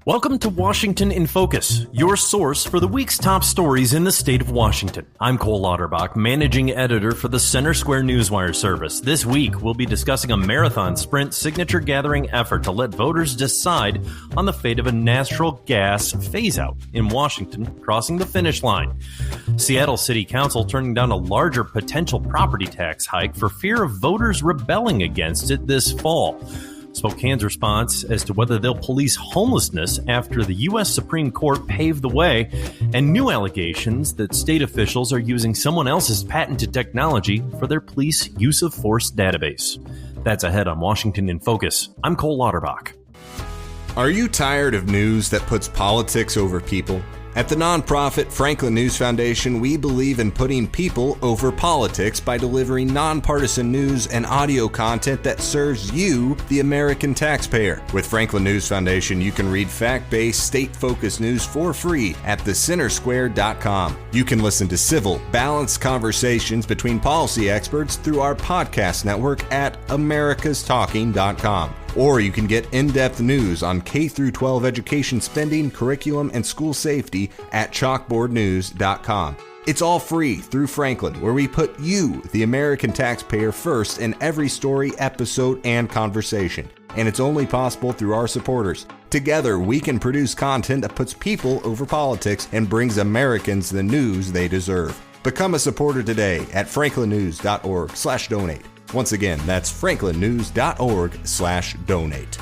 Welcome to Washington in Focus, your source for the week's top stories in the state of Washington. I'm Cole Lauterbach, managing editor for the Center Square Newswire service. This week, we'll be discussing a marathon sprint signature gathering effort to let voters decide on the fate of a natural gas phase-out in Washington, crossing the finish line. Seattle City Council turning down a larger potential property tax hike for fear of voters rebelling against it this fall. Spokane's response as to whether they'll police homelessness after the U.S. Supreme Court paved the way, and new allegations that state officials are using someone else's patented technology for their police use of force database. That's ahead on Washington in Focus. I'm Cole Lauterbach. Are you tired of news that puts politics over people? At the nonprofit Franklin News Foundation, we believe in putting people over politics by delivering nonpartisan news and audio content that serves you, the American taxpayer. With Franklin News Foundation, you can read fact-based, state-focused news for free at thecentersquare.com. You can listen to civil, balanced conversations between policy experts through our podcast network at americastalking.com. Or you can get in-depth news on K-12 education spending, curriculum, and school safety at chalkboardnews.com. It's all free through Franklin, where we put you, the American taxpayer, first in every story, episode, and conversation. And it's only possible through our supporters. Together, we can produce content that puts people over politics and brings Americans the news they deserve. Become a supporter today at franklinnews.org/donate. Once again, that's franklinnews.org/donate.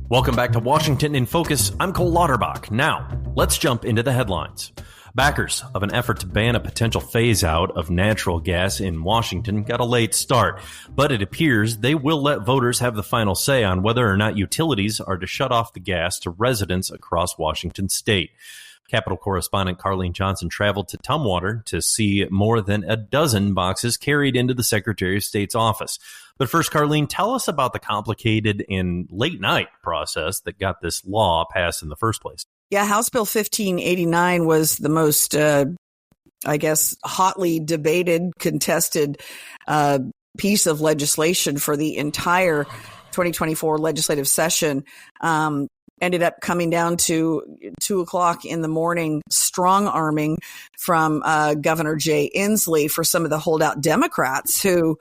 Welcome back to Washington in Focus. I'm Cole Lauterbach. Now, let's jump into the headlines. Backers of an effort to ban a potential phase-out of natural gas in Washington got a late start, but it appears they will let voters have the final say on whether or not utilities are to shut off the gas to residents across Washington state. Capitol correspondent Carlene Johnson traveled to Tumwater to see more than a dozen boxes carried into the Secretary of State's office. But first, Carlene, tell us about the complicated and late-night process that got this law passed in the first place. Yeah, House Bill 1589 was the most, hotly debated, contested piece of legislation for the entire 2024 legislative session. Ended up coming down to 2:00 in the morning, strong arming from Governor Jay Inslee for some of the holdout Democrats who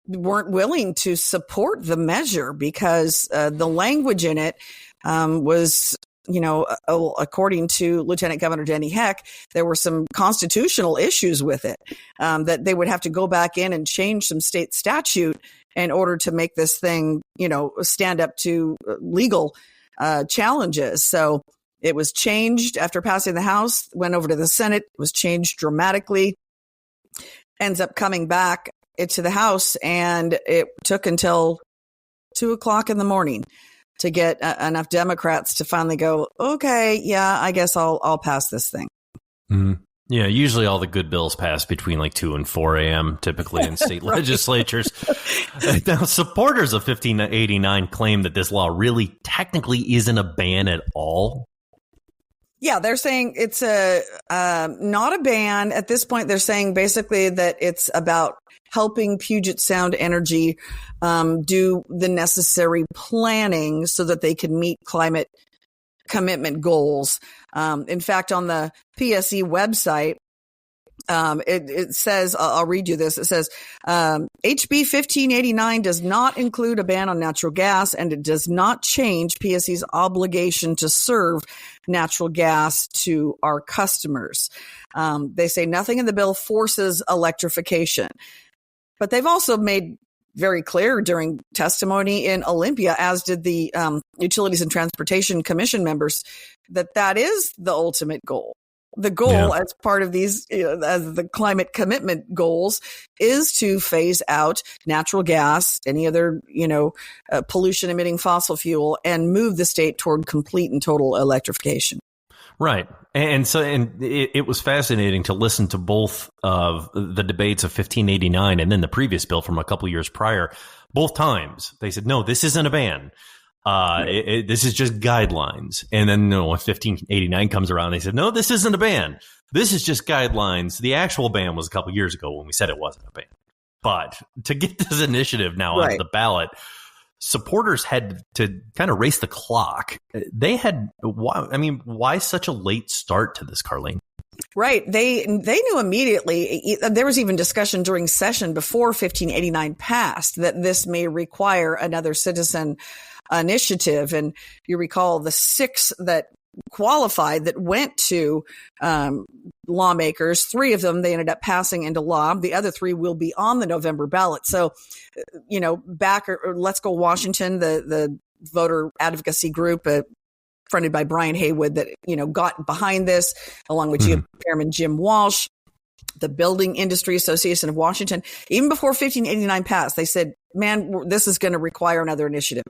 weren't willing to support the measure because the language in it was, according to Lieutenant Governor Denny Heck, there were some constitutional issues with it, that they would have to go back in and change some state statute in order to make this thing, stand up to legal challenges. So it was changed after passing the House, went over to the Senate, was changed dramatically, ends up coming back into the House, and it took until 2:00 in the morning to get enough Democrats to finally go, okay, yeah, I guess I'll pass this thing. Mm-hmm. Yeah, usually all the good bills pass between like 2 and 4 a.m. typically in state legislatures. Now, supporters of 1589 claim that this law really technically isn't a ban at all. Yeah, they're saying it's not a ban. At this point, they're saying basically that it's about helping Puget Sound Energy do the necessary planning so that they can meet climate commitment goals. In fact, on the PSE website, it says, I'll read you this. It says, HB 1589 does not include a ban on natural gas, and it does not change PSE's obligation to serve natural gas to our customers. They say nothing in the bill forces electrification, but they've also made very clear during testimony in Olympia, as did the Utilities and Transportation Commission members, that is the ultimate goal. The goal, as part of these, as the climate commitment goals, is to phase out natural gas, any other, pollution emitting fossil fuel, and move the state toward complete and total electrification. Right. And it was fascinating to listen to both of the debates of 1589 and then the previous bill from a couple of years prior. Both times they said, no, this isn't a ban. This is just guidelines. And then when 1589 comes around, they said, no, this isn't a ban. This is just guidelines. The actual ban was a couple of years ago when we said it wasn't a ban. But to get this initiative now onto the ballot, supporters had to kind of race the clock. Why such a late start to this, Carlene? Right. They knew immediately. There was even discussion during session before 1589 passed that this may require another citizen initiative. And you recall the 6 that qualified that went to lawmakers. 3 of them, they ended up passing into law. The other 3 will be on the November ballot. So, Let's Go Washington, the voter advocacy group, fronted by Brian Haywood, that, got behind this, along with Chairman Jim Walsh, the Building Industry Association of Washington. Even before 1589 passed, they said, man, this is going to require another initiative.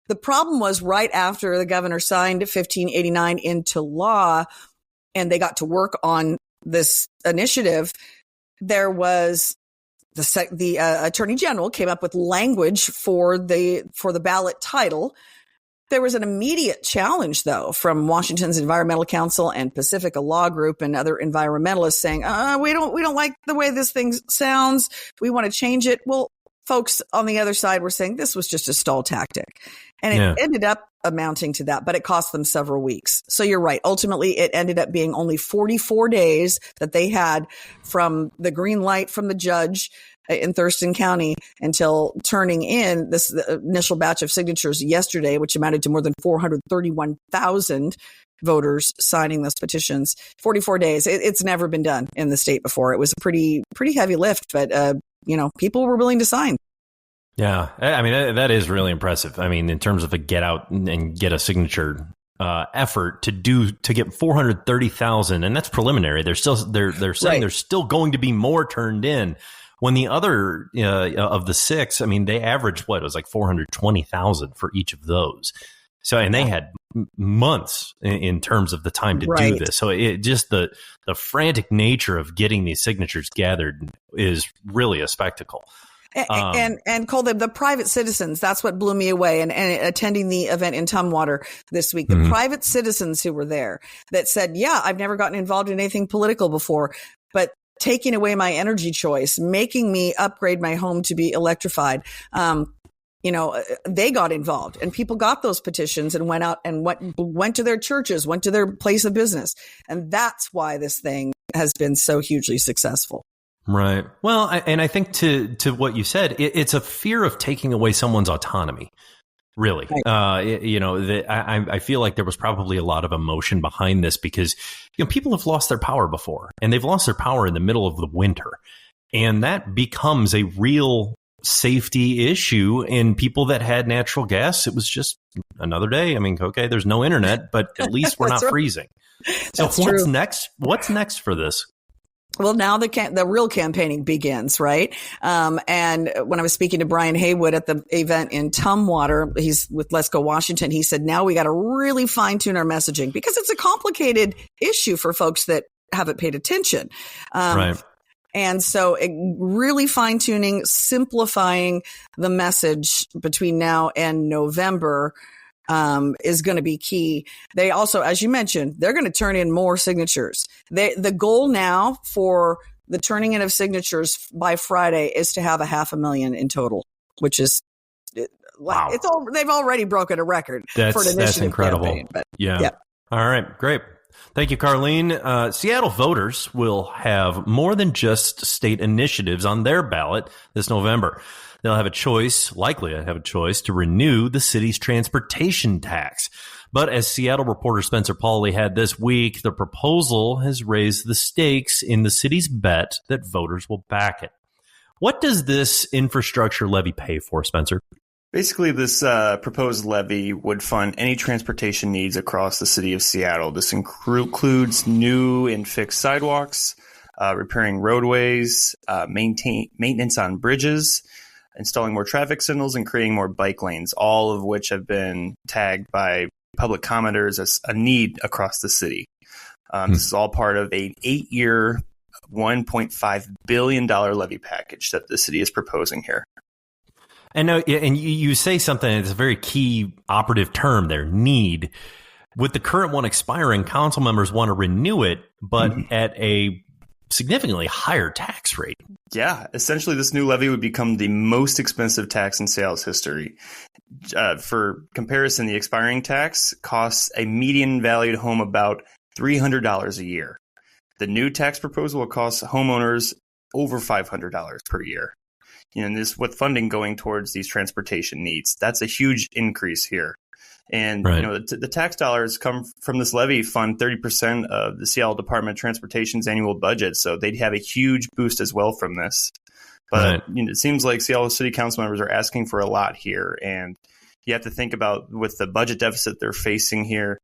The problem was right after the governor signed 1589 into law and they got to work on this initiative, there was the Attorney General came up with language for the ballot title. There was an immediate challenge, though, from Washington's Environmental Council and Pacifica Law Group and other environmentalists saying, we don't like the way this thing sounds. We want to change it. Well, folks on the other side were saying this was just a stall tactic. And it ended up amounting to that, but it cost them several weeks. So you're right. Ultimately, it ended up being only 44 days that they had from the green light from the judge in Thurston County until turning in this initial batch of signatures yesterday, which amounted to more than 431,000 voters signing those petitions. 44 days. It's never been done in the state before. It was a pretty heavy lift, but people were willing to sign. Yeah, I mean, that is really impressive. I mean, in terms of a get out and get a signature effort to get 430,000, and that's preliminary. They're saying there's still going to be more turned in. When the other of the 6, I mean, they averaged it was like 420,000 for each of those. So, and they had months in terms of the time to do this. So it just the frantic nature of getting these signatures gathered is really a spectacle. And Cole, the private citizens, that's what blew me away. And attending the event in Tumwater this week, the private citizens who were there that said, yeah, I've never gotten involved in anything political before, but taking away my energy choice, making me upgrade my home to be electrified. They got involved and people got those petitions and went out and went to their churches, went to their place of business. And that's why this thing has been so hugely successful. Right. Well, I think to what you said, it's a fear of taking away someone's autonomy. Really. Right. I feel like there was probably a lot of emotion behind this because, people have lost their power before, and they've lost their power in the middle of the winter. And that becomes a real safety issue in people that had natural gas. It was just another day. I mean, okay, there's no internet, but at least we're not freezing. So what's next? What's next for this? Well, now the real campaigning begins, right? And when I was speaking to Brian Haywood at the event in Tumwater, he's with Let's Go Washington, he said, now we got to really fine tune our messaging because it's a complicated issue for folks that haven't paid attention. Right. And so really fine tuning, simplifying the message between now and November is going to be key. They also, as you mentioned, they're going to turn in more signatures. The goal now for the turning in of signatures by Friday is to have 500,000 in total, which is wow. They've already broken a record for an initiative. That's incredible. Campaign, but, yeah. All right. Great. Thank you, Carlene. Seattle voters will have more than just state initiatives on their ballot this November. They'll have a choice, likely to have a choice, to renew the city's transportation tax. But as Seattle reporter Spencer Pauly had this week, the proposal has raised the stakes in the city's bet that voters will back it. What does this infrastructure levy pay for, Spencer? Basically, this proposed levy would fund any transportation needs across the city of Seattle. This includes new and fixed sidewalks, repairing roadways, maintenance on bridges, installing more traffic signals, and creating more bike lanes, all of which have been tagged by public commenters as a need across the city. This is all part of an 8-year, $1.5 billion levy package that the city is proposing here. And you say something that's a very key operative term there, need. With the current one expiring, council members want to renew it, but at a significantly higher tax rate. Yeah, essentially this new levy would become the most expensive tax in Seattle's history. For comparison, the expiring tax costs a median valued home about $300 a year. The new tax proposal will cost homeowners over $500 per year. And this with funding going towards these transportation needs. That's a huge increase here. And the tax dollars come from this levy fund 30% of the Seattle Department of Transportation's annual budget, so they'd have a huge boost as well from this. But it seems like Seattle City Council members are asking for a lot here, and you have to think about with the budget deficit they're facing here.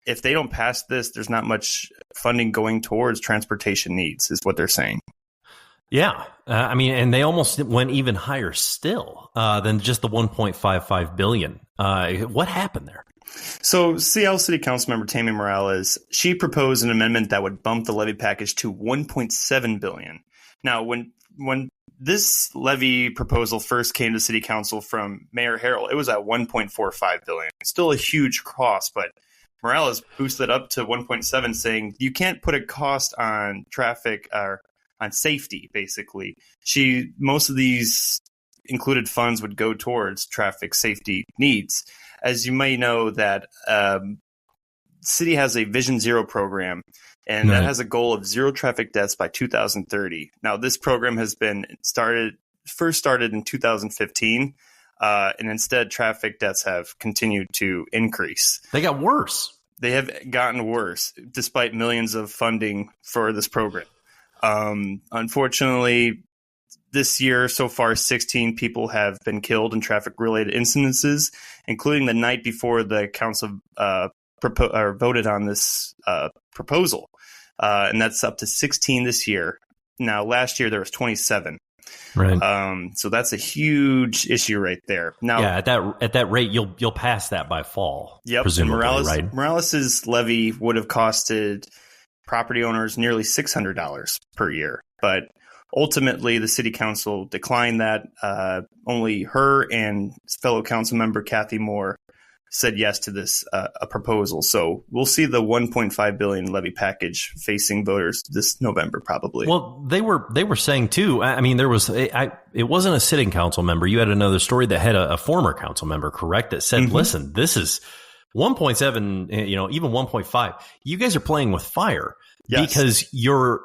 If they don't pass this, there's not much funding going towards transportation needs, is what they're saying. Yeah. And they almost went even higher still than just the $1.55 billion. What happened there? So Seattle City Council member Tammy Morales, she proposed an amendment that would bump the levy package to $1.7 billion. Now, when this levy proposal first came to City Council from Mayor Harrell, it was at $1.45 billion. Still a huge cost, but Morales boosted up to 1.7, saying you can't put a cost on traffic or on safety, basically. Most of these included funds would go towards traffic safety needs. As you may know, that city has a Vision Zero program, and that has a goal of zero traffic deaths by 2030. Now, this program has been first started in 2015, and instead traffic deaths have continued to increase. They got worse. They have gotten worse, despite millions of funding for this program. Unfortunately, this year so far, 16 people have been killed in traffic-related incidences, including the night before the council voted on this proposal, and that's up to 16 this year. Now, last year there was 27. Right. So that's a huge issue right there. Now, yeah, at that rate, you'll pass that by fall. Yep. Presumably, And right? Morales's levy would have costed property owners nearly $600 per year, but ultimately the city council declined that. Only her and fellow council member Kathy Moore said yes to this a proposal. So we'll see the $1.5 billion levy package facing voters this November, probably. Well, they were saying too. It wasn't a sitting council member. You had another story that had a former council member, correct, that said, "Listen, this is 1.7, even 1.5. You guys are playing with fire." Yes. Because your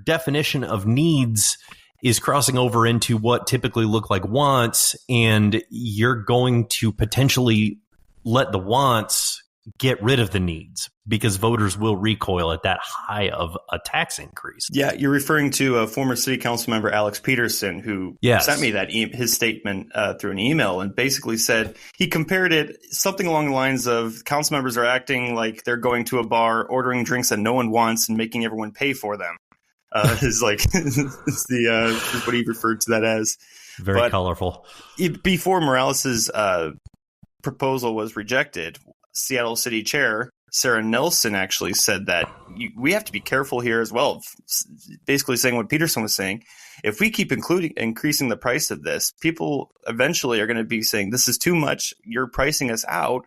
definition of needs is crossing over into what typically look like wants, and you're going to potentially let the wants get rid of the needs because voters will recoil at that high of a tax increase. Yeah, you're referring to a former city council member, Alex Peterson, who sent me his statement through an email and basically said he compared it something along the lines of council members are acting like they're going to a bar, ordering drinks that no one wants and making everyone pay for them. Is what he referred to that as. Very colorful. Before Morales's proposal was rejected, Seattle City Chair Sarah Nelson actually said that we have to be careful here as well, basically saying what Peterson was saying. If we keep increasing the price of this, people eventually are going to be saying, this is too much, you're pricing us out,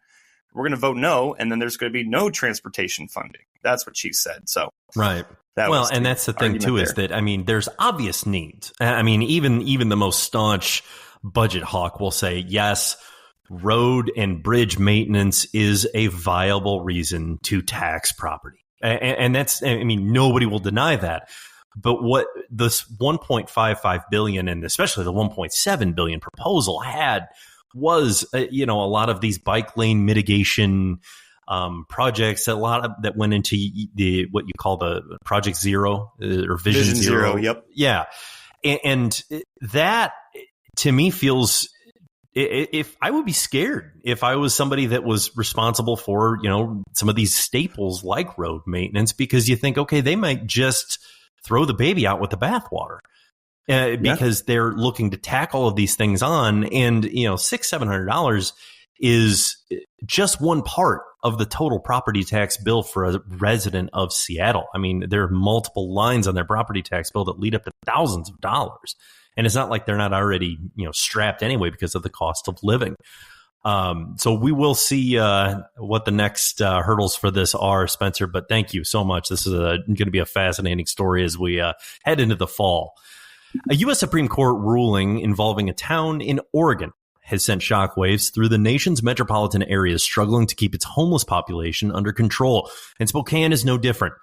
we're going to vote no, and then there's going to be no transportation funding. That's what she said. So right. And that's the thing too, is that, there's obvious needs. Even the most staunch budget hawk will say, yes, road and bridge maintenance is a viable reason to tax property. And that's, nobody will deny that. But what this $1.55 billion and especially the $1.7 billion proposal had was, a lot of these bike lane mitigation projects, a lot of that went into what you call the Project Zero or Vision Zero. Yep. Yeah. And that to me feels, if I would be scared if I was somebody that was responsible for, some of these staples like road maintenance, because you think, okay, they might just throw the baby out with the bathwater because they're looking to tack all of these things on. And, $600-700 is just one part of the total property tax bill for a resident of Seattle. There are multiple lines on their property tax bill that lead up to thousands of dollars. And it's not like they're not already, strapped anyway because of the cost of living. So we will see what the next hurdles for this are, Spencer. But thank you so much. This is going to be a fascinating story as we head into the fall. A U.S. Supreme Court ruling involving a town in Oregon has sent shockwaves through the nation's metropolitan areas struggling to keep its homeless population under control. And Spokane is no different.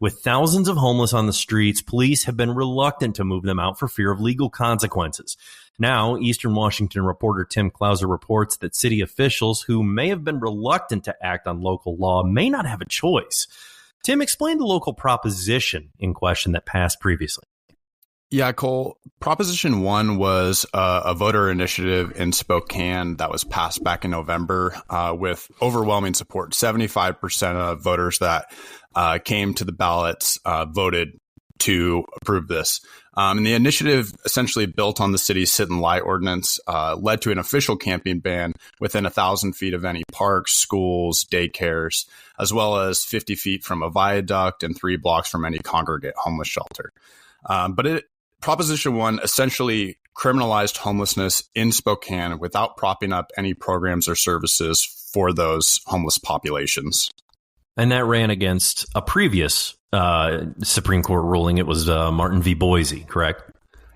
With thousands of homeless on the streets, police have been reluctant to move them out for fear of legal consequences. Now, Eastern Washington reporter Tim Clauser reports that city officials who may have been reluctant to act on local law may not have a choice. Tim, explain the local proposition in question that passed previously. Yeah, Cole, Proposition 1 was a voter initiative in Spokane that was passed back in November with overwhelming support. 75% of voters that came to the ballots voted to approve this. And the initiative essentially built on the city's sit and lie ordinance, led to an official camping ban within 1,000 feet of any parks, schools, daycares, as well as 50 feet from a viaduct and 3 blocks from any congregate homeless shelter. Proposition 1 essentially criminalized homelessness in Spokane without propping up any programs or services for those homeless populations. And that ran against a previous Supreme Court ruling. It was Martin v. Boise, correct?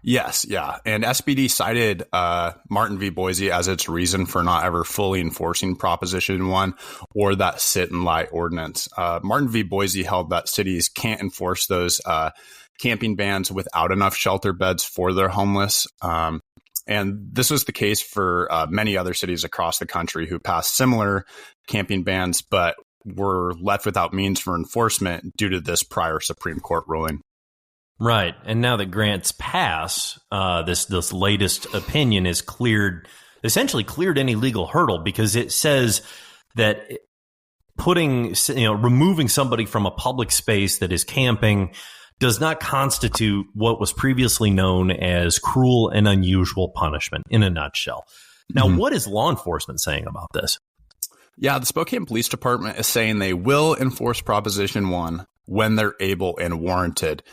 Yes, yeah. And SPD cited Martin v. Boise as its reason for not ever fully enforcing Proposition 1 or that sit and lie ordinance. Martin v. Boise held that cities can't enforce those camping bans without enough shelter beds for their homeless. And this was the case for many other cities across the country who passed similar camping bans, but were left without means for enforcement due to this prior Supreme Court ruling. Right. And now that Grant's pass, this latest opinion is essentially cleared any legal hurdle, because it says that removing somebody from a public space that is camping does not constitute what was previously known as cruel and unusual punishment, in a nutshell. Now, What is law enforcement saying about this? Yeah, the Spokane Police Department is saying they will enforce Proposition 1 when they're able and warranted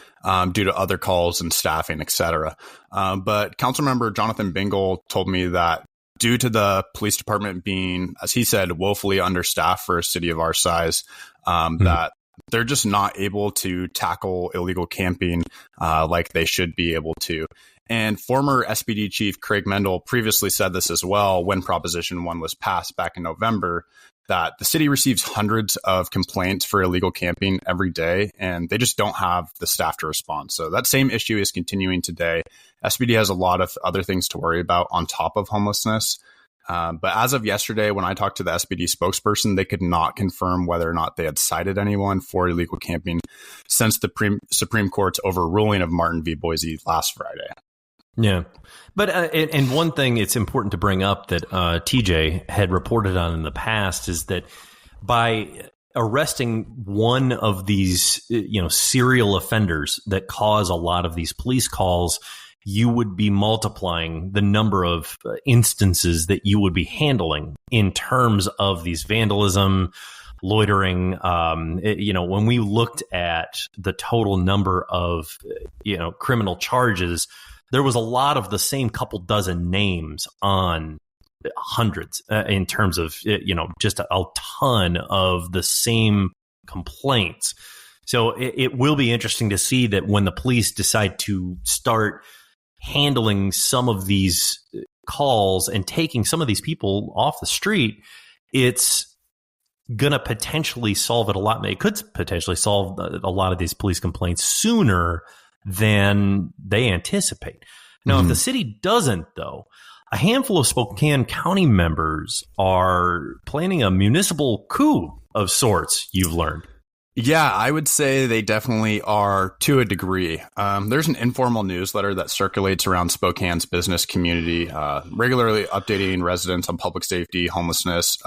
due to other calls and staffing, et cetera. But Councilmember Jonathan Bingle told me that due to the police department being, as he said, woefully understaffed for a city of our size, that they're just not able to tackle illegal camping like they should be able to. And former SPD Chief Craig Mendel previously said this as well when Proposition 1 was passed back in November, that the city receives hundreds of complaints for illegal camping every day, and they just don't have the staff to respond. So that same issue is continuing today. SPD has a lot of other things to worry about on top of homelessness. But as of yesterday, when I talked to the SPD spokesperson, they could not confirm whether or not they had cited anyone for illegal camping since the Supreme Court's overruling of Martin v. Boise last Friday. Yeah. But and one thing it's important to bring up that TJ had reported on in the past is that by arresting one of these, serial offenders that cause a lot of these police calls, you would be multiplying the number of instances that you would be handling in terms of these vandalism, loitering. When we looked at the total number of, criminal charges, there was a lot of the same couple dozen names on hundreds in terms of, just a ton of the same complaints. So it will be interesting to see that when the police decide to start handling some of these calls and taking some of these people off the street, it's going to potentially solve it a lot. It could potentially solve a lot of these police complaints sooner than they anticipate. Now, if the city doesn't, though, a handful of Spokane County members are planning a municipal coup of sorts, you've learned. Yeah, I would say they definitely are to a degree. There's an informal newsletter that circulates around Spokane's business community, regularly updating residents on public safety, homelessness,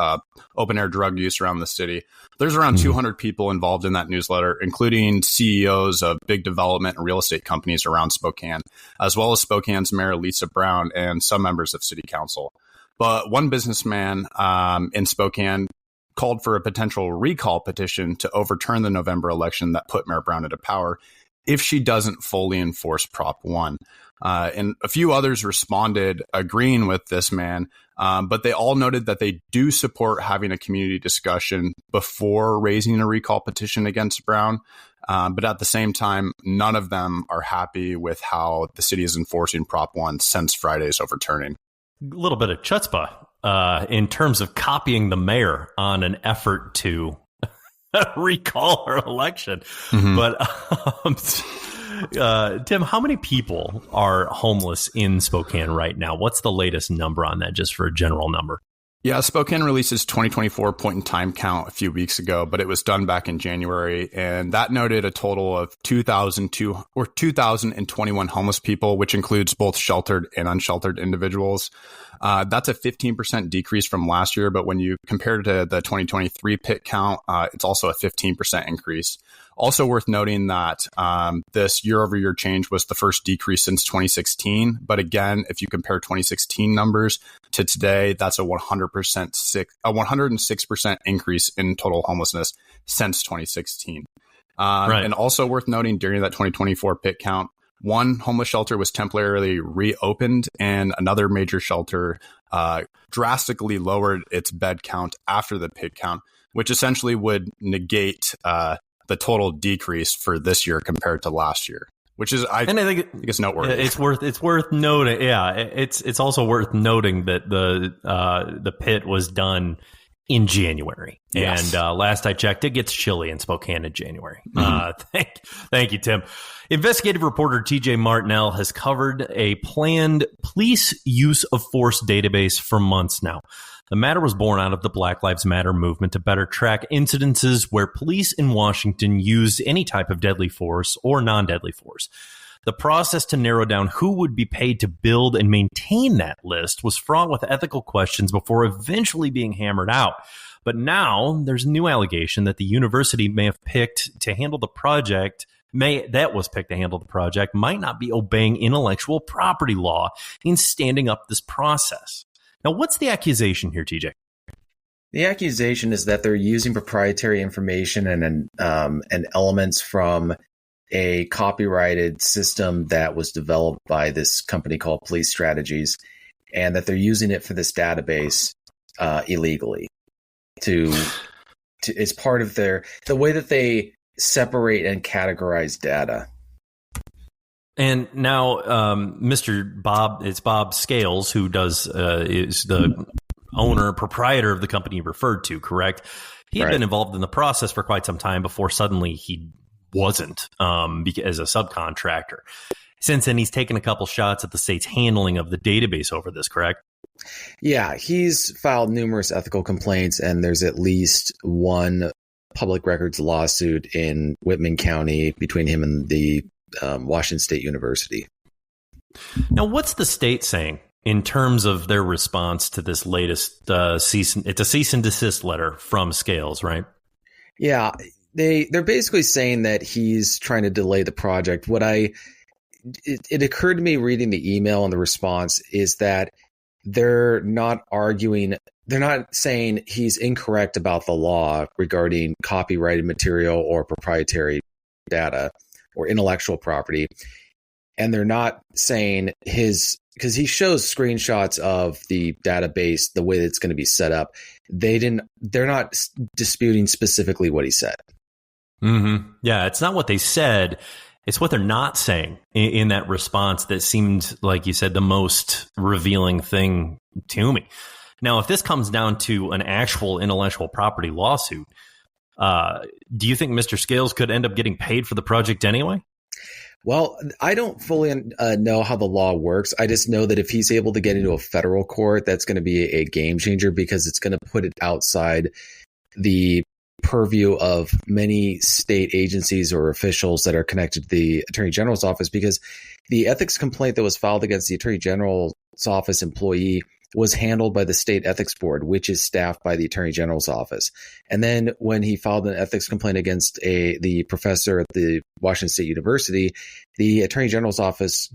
open air drug use around the city. There's around 200 people involved in that newsletter, including CEOs of big development and real estate companies around Spokane, as well as Spokane's Mayor Lisa Brown and some members of city council. But one businessman in Spokane called for a potential recall petition to overturn the November election that put Mayor Brown into power. if she doesn't fully enforce Prop 1. And a few others responded agreeing with this man, but they all noted that they do support having a community discussion before raising a recall petition against Brown. But at the same time, none of them are happy with how the city is enforcing Prop 1 since Friday's overturning. A little bit of chutzpah in terms of copying the mayor on an effort to recall her election. Mm-hmm. But Tim, how many people are homeless in Spokane right now? What's the latest number on that, just for a general number? Yeah, Spokane released its 2024 point-in-time count a few weeks ago, but it was done back in January, and that noted a total of 2,021 homeless people, which includes both sheltered and unsheltered individuals. That's a 15% decrease from last year, but when you compare to the 2023 PIT count, it's also a 15% increase. Also worth noting that this year-over-year change was the first decrease since 2016. But again, if you compare 2016 numbers to today, that's a 106% increase in total homelessness since 2016. Right. And also worth noting, during that 2024 PIT count, one homeless shelter was temporarily reopened, and another major shelter drastically lowered its bed count after the PIT count, which essentially would negate the total decrease for this year compared to last year, which is, I think it's noteworthy. It's worth noting. Yeah, it's also worth noting that the pit was done in January, yes. And last I checked, it gets chilly in Spokane in January. Mm-hmm. Thank you, Tim. Investigative reporter TJ Martinell has covered a planned police use of force database for months now. The matter was born out of the Black Lives Matter movement to better track incidences where police in Washington used any type of deadly force or non-deadly force. The process to narrow down who would be paid to build and maintain that list was fraught with ethical questions before eventually being hammered out. But now there's a new allegation that the university may have picked to handle the project might not be obeying intellectual property law in standing up this process. Now, what's the accusation here, TJ? The accusation is that they're using proprietary information and elements from a copyrighted system that was developed by this company called Police Strategies, and that they're using it for this database illegally to as part of the way that they separate and categorize data. And now, it's Bob Scales, who is the proprietor of the company you referred to, correct? He had been involved in the process for quite some time before suddenly he wasn't as a subcontractor. Since then, he's taken a couple shots at the state's handling of the database over this, correct? Yeah, he's filed numerous ethical complaints, and there's at least one public records lawsuit in Whitman County between him and the Washington State University. Now, what's the state saying in terms of their response to this latest cease and desist letter from Scales, right? Yeah, they're basically saying that he's trying to delay the project. It occurred to me reading the email and the response is that they're not saying he's incorrect about the law regarding copyrighted material or proprietary data or intellectual property. And they're not saying because he shows screenshots of the database, the way that it's going to be set up. They're not disputing specifically what he said. Mm-hmm. Yeah, it's not what they said. It's what they're not saying in that response that seemed, like you said, the most revealing thing to me. Now, if this comes down to an actual intellectual property lawsuit, do you think Mr. Scales could end up getting paid for the project anyway? Well, I don't fully know how the law works. I just know that if he's able to get into a federal court, that's going to be a game changer because it's going to put it outside the purview of many state agencies or officials that are connected to the Attorney General's office, because the ethics complaint that was filed against the Attorney General's office employee was handled by the state ethics board, which is staffed by the Attorney General's office. And then when he filed an ethics complaint against the professor at the Washington State University, the Attorney General's office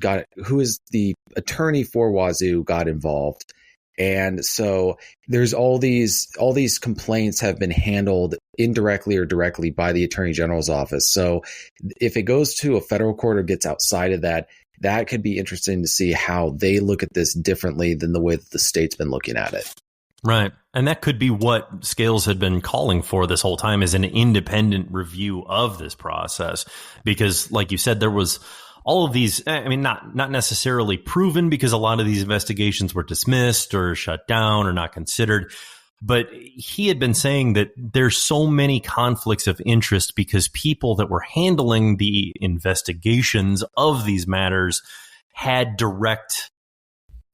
who is the attorney for Wazoo, got involved. And so there's all these complaints have been handled indirectly or directly by the Attorney General's office. So if it goes to a federal court or gets outside of that, that could be interesting to see how they look at this differently than the way that the state's been looking at it. Right. And that could be what Scales had been calling for this whole time, is an independent review of this process. Because like you said, there was all of these, I mean, not necessarily proven, because a lot of these investigations were dismissed or shut down or not considered. But he had been saying that there's so many conflicts of interest because people that were handling the investigations of these matters had direct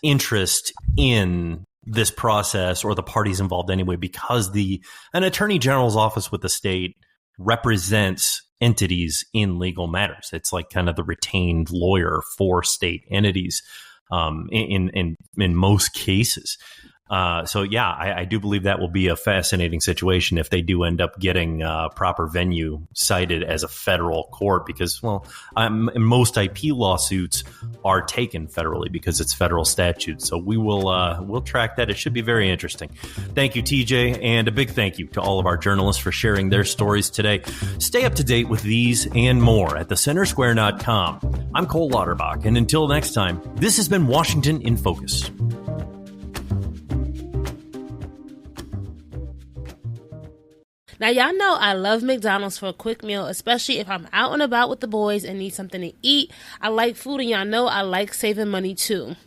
interest in this process, or the parties involved anyway, because an attorney general's office with the state represents entities in legal matters. It's like kind of the retained lawyer for state entities in most cases. So yeah, I do believe that will be a fascinating situation if they do end up getting proper venue cited as a federal court, because, well, most IP lawsuits are taken federally because it's federal statute. So we'll track that. It should be very interesting. Thank you, TJ, and a big thank you to all of our journalists for sharing their stories today. Stay up to date with these and more at thecentersquare.com. I'm Cole Lauterbach, and until next time, this has been Washington in Focus. Now, y'all know I love McDonald's for a quick meal, especially if I'm out and about with the boys and need something to eat. I like food, and y'all know I like saving money too.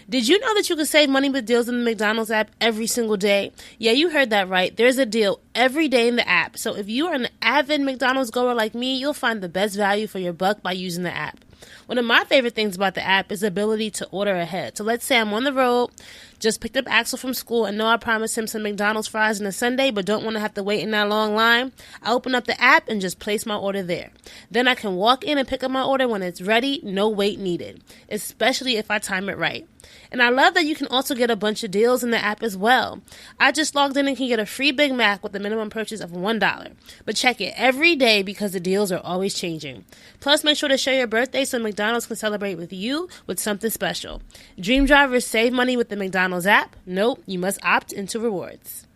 Did you know that you can save money with deals in the McDonald's app every single day? Yeah, you heard that right. There's a deal every day in the app. So if you are an avid McDonald's goer like me, you'll find the best value for your buck by using the app. One of my favorite things about the app is the ability to order ahead. So let's say I'm on the road, just picked up Axel from school, and know I promised him some McDonald's fries on a Sunday, but don't want to have to wait in that long line. I open up the app and just place my order there. Then I can walk in and pick up my order when it's ready, no wait needed, especially if I time it right. And I love that you can also get a bunch of deals in the app as well. I just logged in and can get a free Big Mac with a minimum purchase of $1. But check it every day because the deals are always changing. Plus, make sure to share your birthday so McDonald's can celebrate with you with something special. Dream drivers save money with the McDonald's app? Nope, you must opt into rewards.